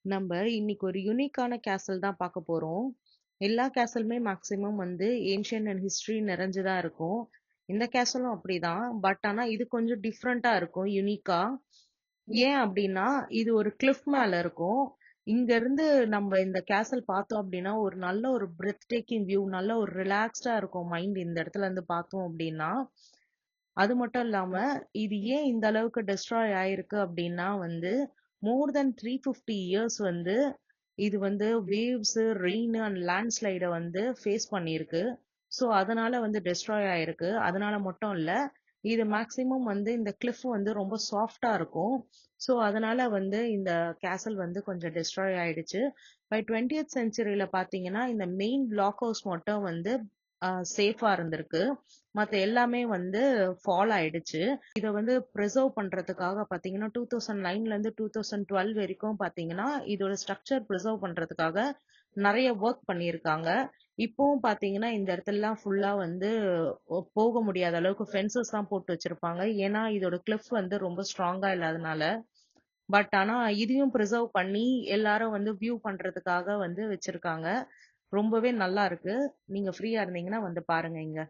நம்ம இன்னைக்கு ஒரு யூனிக்கான கேசல் தான் பார்க்க போறோம். எல்லா கேசலுமே மேக்ஸிமம் வந்து ஏன்ஷியன்ட் அண்ட் ஹிஸ்டரி நிறைஞ்சுதான் இருக்கும். இந்த கேசலும் அப்படிதான். பட் ஆனா இது கொஞ்சம் டிஃப்ரெண்டா இருக்கும், யூனிக்கா. ஏன் அப்படின்னா இது ஒரு கிளிஃப் மேல இருக்கும். இங்க இருந்து நம்ம இந்த கேசல் பார்த்தோம் அப்படின்னா ஒரு நல்ல ஒரு பிரெத் டேக்கிங் வியூ, நல்ல ஒரு ரிலாக்ஸ்டா இருக்கும் மைண்ட் இந்த இடத்துல இருந்து பார்த்தோம் அப்படின்னா. அது மட்டும் இல்லாம இது ஏன் இந்த அளவுக்கு டெஸ்ட்ராய் ஆயிருக்கு அப்படின்னா வந்து மோர் தென் 350 இயர்ஸ் வந்து இது வந்து வேவ்ஸ், ரெயின் அண்ட் லேண்ட்ஸ்லைட வந்து ஃபேஸ் பண்ணியிருக்கு. ஸோ அதனால வந்து டெஸ்ட்ராய் ஆயிருக்கு. அதனால மட்டும் இல்ல, இது மேக்சிமம் வந்து இந்த கிளிஃப் வந்து ரொம்ப சாஃப்டா இருக்கும். ஸோ அதனால வந்து இந்த கேசல் வந்து கொஞ்சம் டெஸ்ட்ராய் ஆயிடுச்சு. பை 20th செஞ்சுரியில பாத்தீங்கன்னா இந்த மெயின் பிளாக் ஹவுஸ் மட்டும் வந்து சேஃபா இருந்திருக்கு. மத்த எல்லாமே வந்து ஃபால் ஆயிடுச்சு. இத வந்து பிரிசர்வ் பண்றதுக்காக பாத்தீங்கன்னா 2009ல இருந்து 2012 வரைக்கும் பாத்தீங்கன்னா இதோட ஸ்ட்ரக்சர் பிரிசர்வ் பண்றதுக்காக நிறைய ஒர்க் பண்ணியிருக்காங்க. இப்பவும் பாத்தீங்கன்னா இந்த இடத்துலலாம் ஃபுல்லா வந்து போக முடியாத அளவுக்கு ஃபென்சஸ் தான் போட்டு வச்சிருப்பாங்க. ஏன்னா இதோட கிளிஃப் வந்து ரொம்ப ஸ்ட்ராங்கா இல்லாதனால. பட் ஆனா இதையும் பிரிசர்வ் பண்ணி எல்லாரும் வந்து வியூ பண்றதுக்காக வந்து வச்சிருக்காங்க. ரொம்பவே நல்லா இருக்கு. நீங்க ஃப்ரீயா இருந்தீங்கன்னா வந்து பாருங்க இங்க.